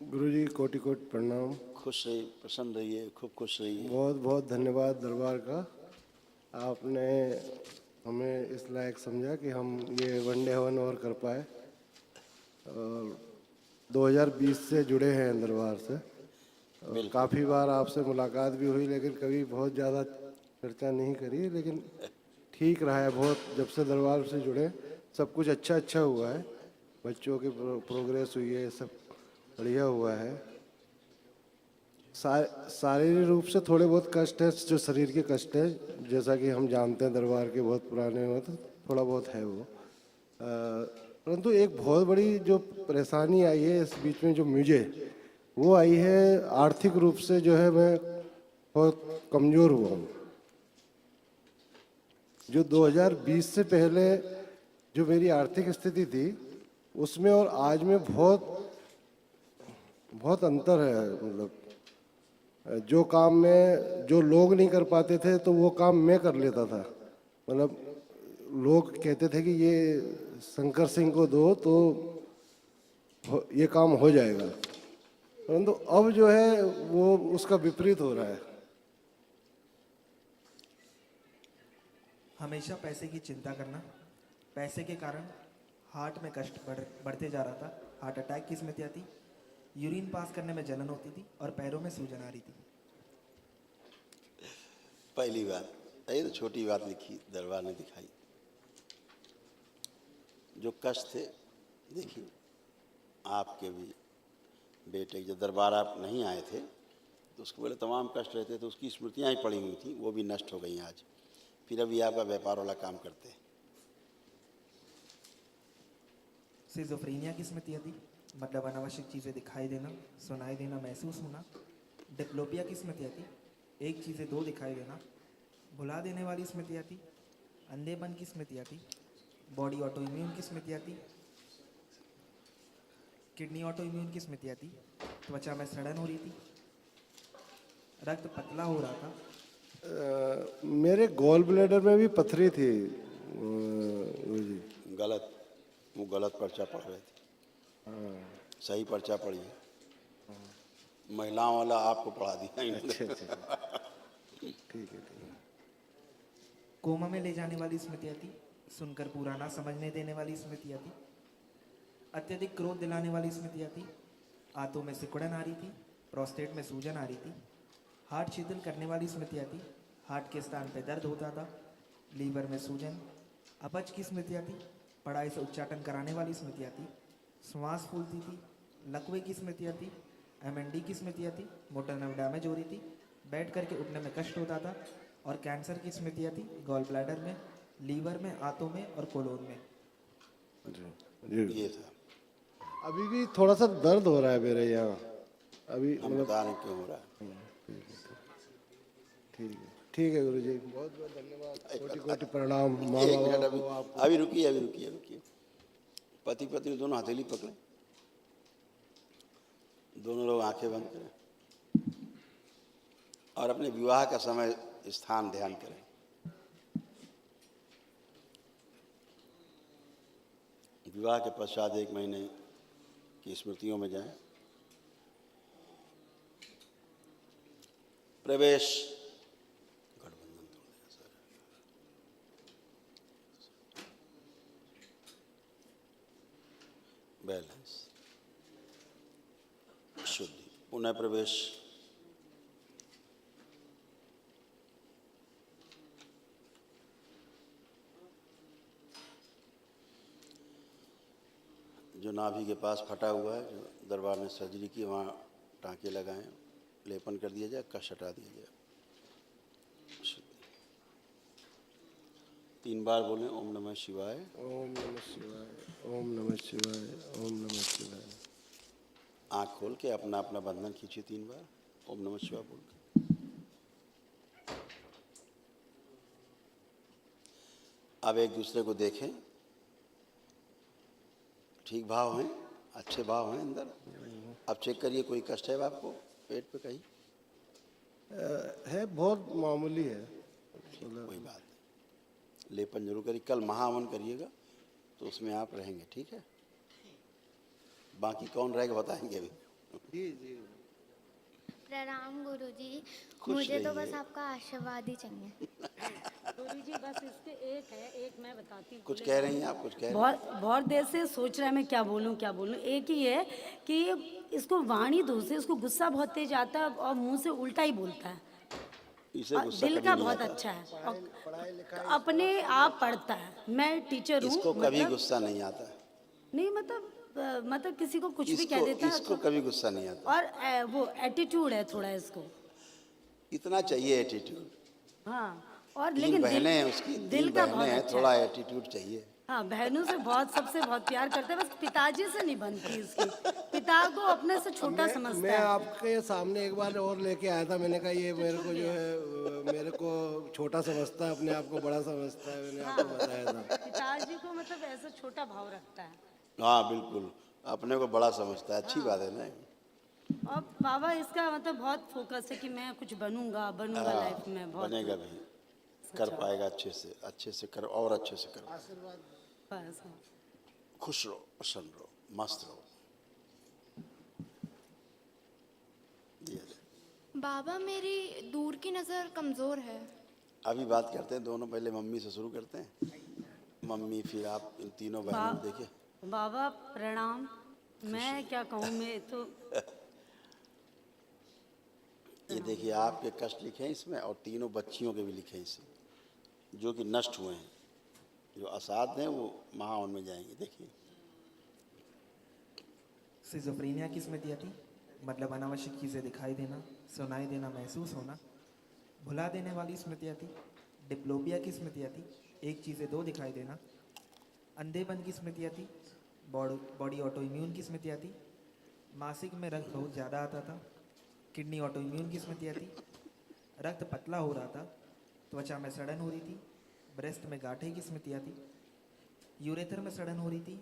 गुरुजी कोटि कोटि प्रणाम। खुश रहिए, प्रसन्न रहिए, खूब खुश रहिए। बहुत बहुत धन्यवाद दरबार का। आपने हमें इस लायक समझा कि हम ये वनडे हवन और कर पाए। और 2020 से जुड़े हैं दरबार से, और बिल्कुल। काफ़ी बार आपसे मुलाकात भी हुई, लेकिन कभी बहुत ज़्यादा चर्चा नहीं करी। लेकिन ठीक रहा है बहुत, जब से दरबार से जुड़े सब कुछ अच्छा अच्छा हुआ है। बच्चों की प्रोग्रेस हुई है, सब बढ़िया हुआ है। शारीरिक रूप से थोड़े बहुत कष्ट है, जो शरीर के कष्ट है, जैसा कि हम जानते हैं दरबार के बहुत पुराने हो, तो थोड़ा बहुत है वो। परंतु एक बहुत बड़ी जो परेशानी आई है इस बीच में, जो मुझे वो आई है, आर्थिक रूप से जो है मैं बहुत कमज़ोर हुआ हूँ। जो 2020 से पहले जो मेरी आर्थिक स्थिति थी, उसमें और आज में बहुत बहुत अंतर है। मतलब जो काम में जो लोग नहीं कर पाते थे, तो वो काम मैं कर लेता था। मतलब लोग कहते थे कि ये शंकर सिंह को दो तो ये काम हो जाएगा, परंतु अब जो है वो उसका विपरीत हो रहा है। हमेशा पैसे की चिंता करना, पैसे के कारण हार्ट में कष्ट बढ़ते जा रहा था। हार्ट अटैक की स्मृति आती, यूरिन पास करने में जलन होती थी और पैरों में सूजन आ रही थी। पहली बात, ये तो छोटी बात लिखी दरबार ने दिखाई। जो कष्ट थे, देखिए आपके भी बेटे जब दरबार आप नहीं आए थे तो उसके पहले तमाम कष्ट रहते थे, उसकी स्मृतियाँ ही पड़ी हुई थी, वो भी नष्ट हो गई आज। फिर अभी आपका व्यापार वाला काम करते हैं। सिजोफ्रीनिया की स्मृति आती, मतलब अनावश्यक चीज़ें दिखाई देना, सुनाई देना, महसूस होना। डिप्लोपिया की स्मृति आती, एक चीज़ें दो दिखाई देना। भुला देने वाली स्मृति आती, अंधेपन की स्मृति आती। बॉडी ऑटो इम्यून की स्मृति आती, किडनी ऑटो इम्यून की स्मृति आती। त्वचा में सड़न हो रही थी, रक्त पतला हो रहा था। मेरे गॉल ब्लैडर में भी पथरी थी। जी। गलत, वो गलत पर्चा पढ़ रहे थे, सही पर्चा पढ़िए। महिलाओं वाला आपको पढ़ा दिया इन्होंने। अच्छा अच्छा, ठीक है ठीक है। कोमा में ले जाने वाली स्मृति आती, सुनकर पूरा ना समझने देने वाली स्मृति आती। अत्यधिक क्रोध दिलाने वाली स्मृति आती, आंतों में सिकुड़न आ रही थी, प्रोस्टेट में सूजन आ रही थी। हार्ट शीतल करने वाली स्मृति आती, हार्ट के स्थान पर दर्द होता था। लीवर में सूजन, अपच की स्मृति आती, पढ़ाई से उच्चाटन कराने वाली स्मृति आती। श्वास फूलती थी, लकवे की स्मृति आती। एमएनडी की स्मृति आती, मोटर नर्व डैमेज हो रही थी, बैठ करके उठने में कष्ट होता था। और कैंसर की स्मृति आती, गॉल ब्लैडर में, लीवर में, आंतों में और कोलोन में। जी। ये था। अभी भी थोड़ा सा दर्द हो रहा है मेरे यहाँ अभी, हम मतलब बता रहे क्यों हो रहा है। ठीक है गुरु जी, बहुत बहुत धन्यवाद, कोटि कोटि प्रणाम। माँ एक मिनट, बाबा अभी को आपको। अभी रुकिए, अभी रुकिए रुकिए। पति पत्नी दोनों हथेली पकड़े, दोनों लोग आंखें बंद करें और अपने विवाह का समय स्थान ध्यान करें। विवाह के पश्चात 1 महीने की स्मृतियों में जाएं। प्रवेश, गठबंधन तोड़ देगा सर। बैलेंस, शुद्धि, पुनः प्रवेश, जो नाभि के पास फटा हुआ है, जो दरबार ने सर्जरी की, वहाँ टाँके लगाएं, लेपन कर दिया जाए, कश हटा दिया जाए। 3 बार बोलें ओम नमः शिवाय। ओम नमः शिवाय, ओम नमः शिवाय, ओम नमः शिवाय। आँख खोल के अपना अपना बंधन खींचिए 3 बार ओम नमः शिवाय बोल के। अब एक दूसरे को देखें, ठीक भाव हैं, अच्छे भाव हैं अंदर। अब चेक करिए, कोई कष्ट है आपको पेट पे कहीं? है, बहुत मामूली है। कोई बात नहीं, लेपन जरूर करिए। कल महावन करिएगा तो उसमें आप रहेंगे, ठीक है? बाकी कौन रहेगा बताएंगे अभी, जी जी। प्रणाम गुरुजी। खुश मुझे तो रहिए। बस आपका आशीर्वाद ही चाहिए। गुरुजी बस इसके एक है, एक मैं बताती हूँ। कुछ कह रही हैं आप, कुछ कह रही हैं? बहुत बहुत देर से सोच रहा है मैं क्या बोलूं क्या बोलूं। एक ही है कि इसको वाणी दोष है, इसको गुस्सा बहुत तेज आता है और मुंह से उल्टा ही बोलता है। इसे और गुस्सा दिल कभी का नहीं बहुत आता। अच्छा है और अपने आप पढ़ता है। मैं टीचर हूँ, इसको कभी मतलब गुस्सा नहीं आता। नहीं मतलब मतलब किसी को कुछ भी कह इसको देता है इसको तो, कभी गुस्सा नहीं आता। और वो एटीट्यूड है थोड़ा इसको। इतना चाहिए एटीट्यूड। हाँ, और 3 लेकिन बहनें हैं उसकी, दिल 3 का बहनें बहुत हैं, अच्छा थोड़ा है। एटीट्यूड चाहिए। हाँ, बहनों से बहुत, सबसे बहुत प्यार करता है, बस पिताजी से नहीं बनती इसकी। पिता को अपने से अब छोटा समझता मैं है। आपके सामने एक बार और लेके आया था, मैंने कहा ये मेरे को जो है मेरे को छोटा समझता है, अपने आप को बड़ा समझता है, मैंने आपको बताया था। पिताजी को मतलब ऐसा छोटा भाव रखता है। हाँ बिल्कुल, अपने को बड़ा समझता है, अच्छी बात है ना। और बाबा इसका मतलब बहुत फोकस है कि मैं कुछ बनूंगा बनूंगा हाँ, लाइफ में, बहुत बनेगा भी, कर पाएगा अच्छे से कर, और अच्छे से कर। बस। खुश रहो, प्रसन्न रहो, मस्त रहो। ये ले। बाबा मेरी दूर की नज़र कमज़ोर है। अभी बात करते हैं दोनों, पहले मम्मी से शुरू करते हैं। मम्मी, फिर आप इन तीनों बहनों को देखिए। बाबा प्रणाम। मैं क्या कहूँ, मैं तो ये देखिए, आपके कष्ट लिखे हैं इसमें और तीनों बच्चियों के भी लिखे हैं इसमें, जो कि नष्ट हुए हैं। जो असाध हैं वो महावन में जाएंगे। देखिए, सिजोफ्रेनिया की स्मृति आती, मतलब अनावश्यक चीज़ें दिखाई देना, सुनाई देना, महसूस होना। भुला देने वाली स्मृति आती। डिप्लोपिया की स्मृति आती, एक चीज़ें दो दिखाई देना। अंधेपन की स्मृति आती। बॉडी ऑटो इम्यून की स्मृति आती। मासिक में रक्त बहुत ज़्यादा आता था। किडनी ऑटो इम्यून की स्मृति आती। रक्त पतला हो रहा था। त्वचा में सड़न हो रही थी। ब्रेस्ट में गांठे की स्मृति आती। यूरेथर में सड़न हो रही थी।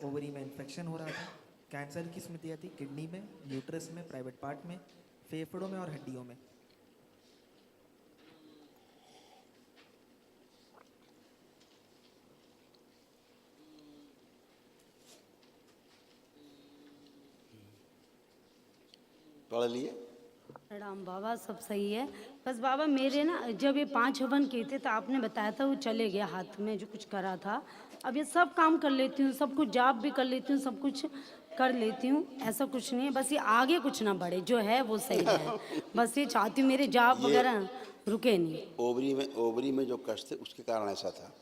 ओवरी में इन्फेक्शन हो रहा था। कैंसर की स्मृति आती, किडनी में, यूट्रस में, प्राइवेट पार्ट में, फेफड़ों में और हड्डियों में। पढ़ लिए। प्रणाम बाबा, सब सही है। बस बाबा मेरे ना, जब ये 5 हवन किए थे तो आपने बताया था वो चले गया, हाथ में जो कुछ करा था। अब ये सब काम कर लेती हूँ, सब कुछ जाप भी कर लेती हूँ, सब कुछ कर लेती हूँ, ऐसा कुछ नहीं है। बस ये आगे कुछ ना बढ़े, जो है वो सही रहे। बस ये चाहती हूँ मेरे जाप ये- वगैरह रुके नहीं। ओवरी में जो कष्ट थे उसके कारण ऐसा था।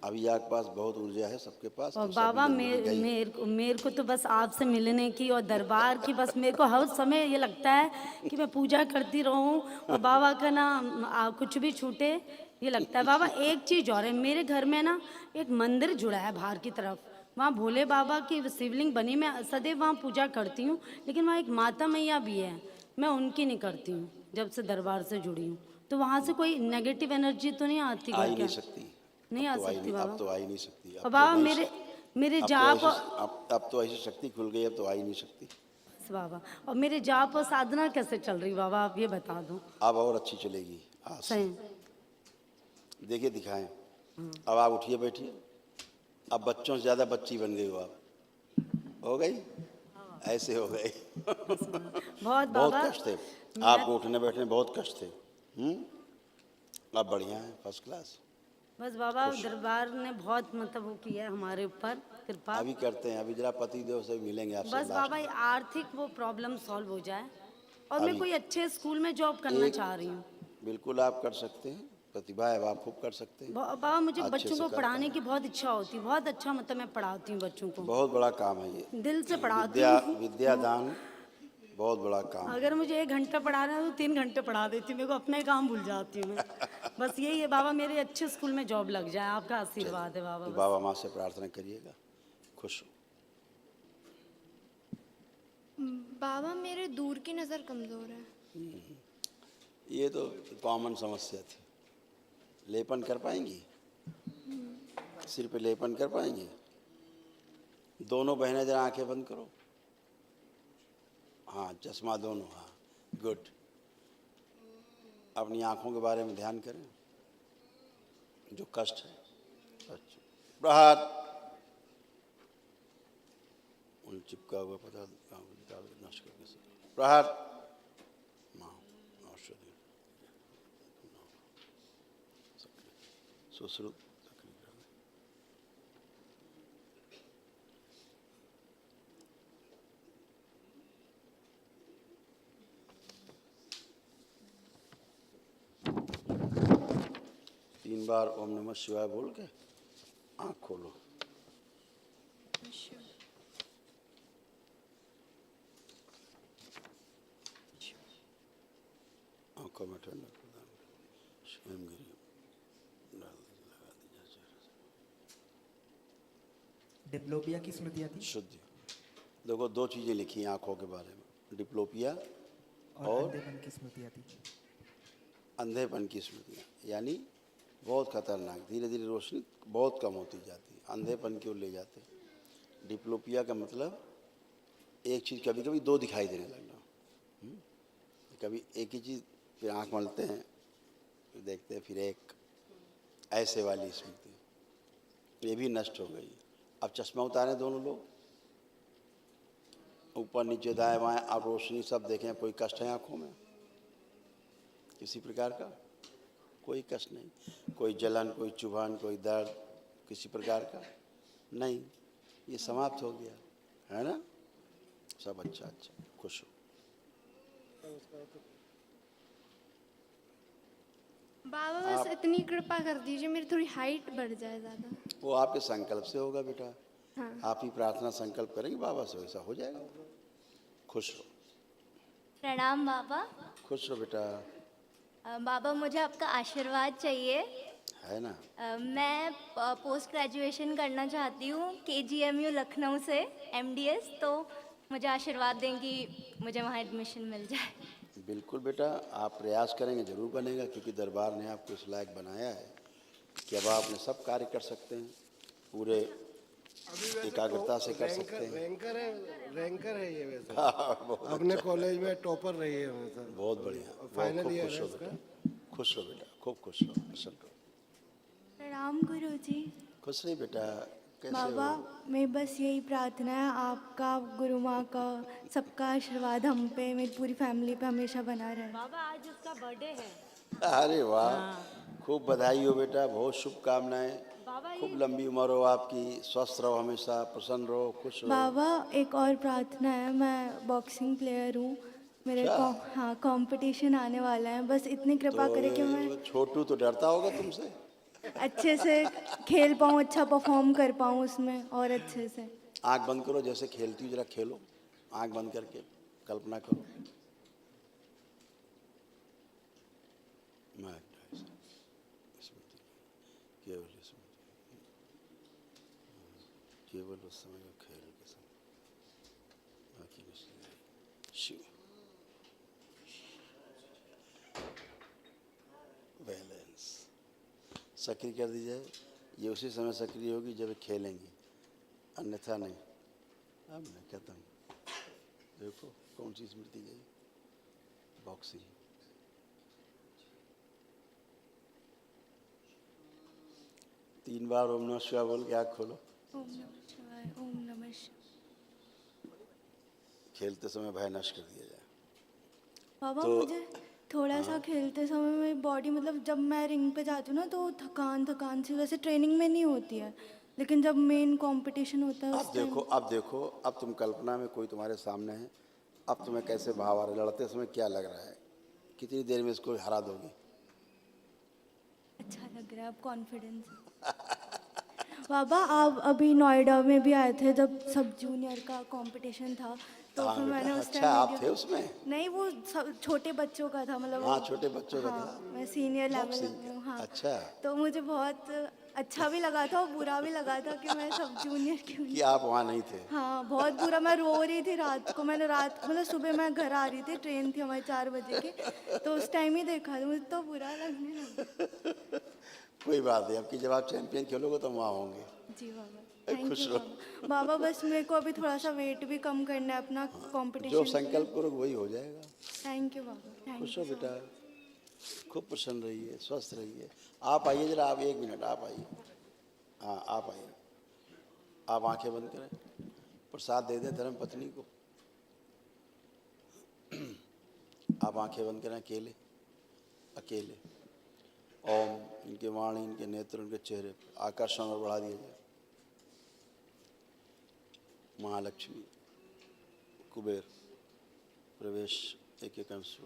अभी आपके पास बहुत ऊर्जा है, सबके पास, और तो बाबा सभी लोगों की गई। मेरे को तो बस आपसे मिलने की और दरबार की, बस मेरे को हर समय ये लगता है कि मैं पूजा करती रहूं और बाबा का ना कुछ भी छूटे, ये लगता है। बाबा एक चीज़ और है, मेरे घर में ना एक मंदिर जुड़ा है बाहर की तरफ, वहाँ भोले बाबा की शिवलिंग बनी, मैं सदैव वहाँ पूजा करती हूँ। लेकिन वहाँ एक माता मैया भी है, मैं उनकी नहीं करती हूँ जब से दरबार से जुड़ी हूँ। तो वहाँ से कोई नेगेटिव एनर्जी तो नहीं आती आ घर ही के? नहीं सकती। नहीं आ अब तो आ ही सकती नहीं, बाबा। अब तो आ ही नहीं सकती। और बाबा मेरे जाप अब तो ऐसी शक्ति खुल गई, अब तो आ ही नहीं सकती। बाबा, और मेरे जाप और साधना कैसे चल रही बाबा, आप ये बता दो। अब और अच्छी चलेगी आज से। सही। देखिए, दिखाएं। अब आप उठिए, बैठिए। अब बच्चों से ज़्यादा बच्ची बन गई हो आप। हो गई, ऐसे हो गई। बहुत बहुत बाबा कष्ट थे मैं- आपको, उठने बैठने बहुत कष्ट थे। अब बढ़िया है, फर्स्ट क्लास। बस बाबा दरबार ने बहुत मतलब वो किया है हमारे ऊपर, कृपा। अभी करते हैं, अभी जरा पति देव से मिलेंगे आपसे बस लास्ट बाबा में। ये आर्थिक वो प्रॉब्लम सॉल्व हो जाए, और मैं अभी कोई अच्छे स्कूल में जॉब करना एक चाह रही हूँ। बिल्कुल आप कर सकते हैं, प्रतिभा है, आप खूब कर सकते हैं। बाबा मुझे अच्छे बच्चों से को कर पढ़ाने पाएं। की बहुत इच्छा होती है, बहुत अच्छा, मतलब मैं पढ़ाती हूँ बच्चों को, बहुत बड़ा काम है ये। दिल से पढ़ाती हूँ। विद्यादान बहुत बड़ा काम है। अगर मुझे 1 घंटा पढ़ाना है तो 3 घंटे पढ़ा देती हूँ, मेरे को अपना ही काम भूल जाती हूँ मैं। बस यही है बाबा, मेरे अच्छे स्कूल में जॉब लग जाए, आपका आशीर्वाद है बाबा। तो बस बाबा माँ से प्रार्थना करिएगा। खुश हो। बाबा मेरे दूर की नज़र कमज़ोर है। ये तो कॉमन समस्या थी। लेपन कर पाएंगी? सिर पे लेपन कर पाएंगी? दोनों बहनें जरा आंखें बंद करो। हाँ, चश्मा दोनों, हाँ, गुड। अपनी आंखों के बारे में ध्यान करें, जो कष्ट है। अच्छा, प्रहार उन चिपका हुआ पता निकाल के नष्ट करके से प्रहार माँ औषधि सुश्रुत सक्रिय कर दें। तीन बार ओम नमः शिवाय बोल के आँख खोलो। आँखों में ठंडक प्रदान करें। स्वयं गिरी डाल दीजिए, लगा दीजिए चेहरे से। डिप्लोपिया की स्मृति आती शुद्धि। देखो दो चीज़ें लिखी हैं आँखों के बारे में, डिप्लोपिया और अंधेपन की स्मृति आती अंधेपन की स्मृतियाँ, यानी बहुत खतरनाक, धीरे धीरे रोशनी बहुत कम होती जाती है, अंधेपन की ओर ले जाते हैं। डिप्लोपिया का मतलब एक चीज़ कभी कभी दो दिखाई देने लगना। कभी एक ही चीज़, फिर आँख मलते हैं, फिर देखते हैं, फिर एक ऐसे वाली स्मृति, ये भी नष्ट हो गई। अब चश्मा उतारें दोनों लोग, ऊपर नीचे दाएं बाएं, आप रोशनी सब देखें, कोई कष्ट है आँखों में किसी प्रकार का? कोई कष्ट नहीं, कोई जलन, कोई चुभान, कोई दर्द किसी प्रकार का नहीं, ये समाप्त हो गया है ना। सब अच्छा अच्छा, खुश हो। बाबा बस इतनी कृपा कर दीजिए मेरी थोड़ी हाइट बढ़ जाए ज़्यादा। वो आपके संकल्प से होगा बेटा। हाँ। आप ही प्रार्थना संकल्प करेंगे बाबा से, वैसा हो जाएगा। खुश रहो। प्रणाम बाबा। खुश रहो बेटा। बाबा मुझे आपका आशीर्वाद चाहिए। है ना। मैं पोस्ट ग्रेजुएशन करना चाहती हूँ KGMU लखनऊ से MDS, तो मुझे आशीर्वाद दें कि मुझे वहाँ एडमिशन मिल जाए। बिल्कुल बेटा, आप प्रयास करेंगे जरूर बनेगा, क्योंकि दरबार ने आपको इस लायक बनाया है कि अब आप अपने सब कार्य कर सकते हैं, पूरे एकाग्रता से कर सकते हैं। रैंकर है ये वैसे। बहुत अपने कॉलेज में टॉपर रही है हमेशा। बहुत बढ़िया, बहुत फाइनल खूब ईयर खुश है हो इसका। बेटा, खुश हो बेटा, खूब खुश हो, प्रसन्न रहो। प्रणाम गुरुजी। खुश रही बेटा। कैसे बाबा हो? मैं बस यही प्रार्थना है, आपका, गुरु माँ का, सबका आशीर्वाद हम पे, मेरी पूरी फैमिली पे हमेशा बना रहे। बाबा आज उसका बर्थडे है। अरे वाह, खूब बधाई हो बेटा, बहुत शुभकामनाएं। बाबा खूब लंबी उम्र हो आपकी, स्वस्थ रहो, हमेशा प्रसन्न रहो, खुश रहो। बाबा एक और प्रार्थना है, मैं बॉक्सिंग प्लेयर हूँ, मेरे हाँ कंपटीशन आने वाला है, बस इतनी कृपा तो करें कि मैं ये छोटू तो डरता होगा तुमसे। अच्छे से खेल पाऊँ, अच्छा परफॉर्म कर पाऊँ उसमें और अच्छे से। आंख बंद करो, जैसे खेलती हो जरा खेलो, आंख बंद करके कल्पना करो। मैं स्मृति, केवल स्मृति, केवल उस समय का खेल के समय, बाकी कुछ नहीं। शिव बैलेंस सक्रिय कर दी जाए, ये उसी समय सक्रिय होगी जब खेलेंगे, अन्यथा नहीं। अब मैं कहता हूँ, देखो कौन सी स्मृति गई, बॉक्सिंग। तीन बार ओम नमः शिवाय बोल के आँख खोलो। ओम नमः शिवाय, ओम नमः शिवाय। खेलते समय भय नष्ट कर दिया जाए। बाबा तो- मुझे थोड़ा सा खेलते समय मेरी बॉडी, मतलब जब मैं रिंग पे जाती हूँ ना तो थकान सी, वैसे ट्रेनिंग में नहीं होती है, लेकिन जब मेन कंपटीशन होता है अब उस टाइम। देखो, अब देखो, अब तुम कल्पना में कोई तुम्हारे सामने है, अब तुम्हें कैसे भाव आ रहे, लड़ते समय क्या लग रहा है, कितनी देर में इसको हरा दोगे? अच्छा लग रहा है, अब कॉन्फिडेंस। बाबा आप अभी नोएडा में भी आए थे जब सब जूनियर का कंपटीशन था, तो हाँ फिर बेटा, मैंने उस अच्छा टाइम आप थे उसमें? नहीं, वो सब छोटे बच्चों का था, मतलब हाँ, छोटे बच्चों का हाँ, था। मैं सीनियर लेवल बॉक्सिंग में हूँ। हाँ, अच्छा। तो मुझे बहुत अच्छा भी लगा था और बुरा भी लगा था कि मैं सब जूनियर क्यों कि आप वहाँ नहीं थे। हाँ बहुत बुरा, मैं रो रही थी रात को, मैंने रात मतलब सुबह मैं घर आ रही थी, ट्रेन थी हमारी 4 बजे की, तो उस टाइम ही देखा था, मुझे तो बुरा लगने लगा। कोई बात नहीं, अब की जब आप चैंपियन खेलोगे तो वहाँ होंगे। जी बाबा, थैंक खुश यू रहो। बाबा। बाबा बस मेरे को अभी थोड़ा सा वेट भी कम करना है अपना जो कंपटीशन। संकल्प करोगे वही हो जाएगा। थैंक यू बाबा, थैंक खुश यू। हो बेटा, खूब प्रसन्न रहिए, स्वस्थ रहिए। आप आइए जरा, आप 1 मिनट, आप आइए। हाँ आप आइए, आप आंखें बंद करें, प्रसाद दे दें धर्म पत्नी को। आप आंखें बंद करें, अकेले अकेले। ओम, इनके वाणी, इनके नेत्र, इनके चेहरे पर आकर्षण और बढ़ा दिया जाए। महालक्ष्मी, कुबेर प्रवेश एक एक अंश।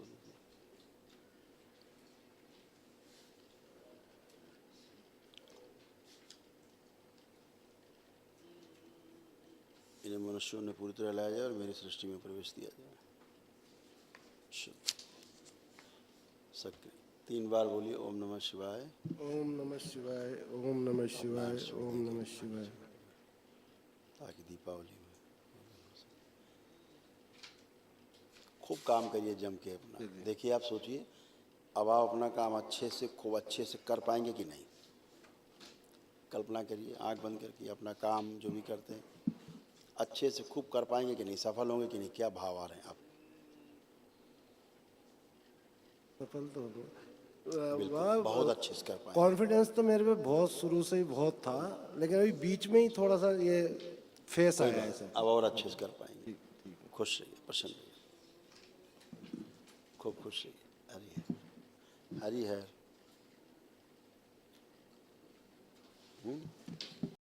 इन्हें मनुष्यों ने पूरी तरह लाया जाए और मेरी सृष्टि में प्रवेश दिया जाए। सक्रिय 3 बार बोलिए ओम नमः शिवाय। ओम नमः शिवाय, ओम नमः शिवाय, ओम नमः शिवाय। ताकि दीपावली में खूब काम करिए जम के अपना। देखिए, आप सोचिए, अब आप अपना काम अच्छे से, खूब अच्छे से कर पाएंगे कि नहीं? कल्पना करिए, आंख बंद करके अपना काम जो भी करते हैं अच्छे से खूब कर पाएंगे कि नहीं, सफल होंगे कि नहीं? क्या भाव आ रहे हैं आप? सफल तो हो। बिल्कुल, बहुत अच्छे से कर पाएंगे। कॉन्फिडेंस तो मेरे पे बहुत शुरू से ही बहुत था, लेकिन अभी बीच में ही थोड़ा सा ये फेस आया है सर। अब और अच्छे से कर पाएंगे। खुश रहिए, प्रसन्न रहिए, खूब खुश रहिए। हरि है, हरि है।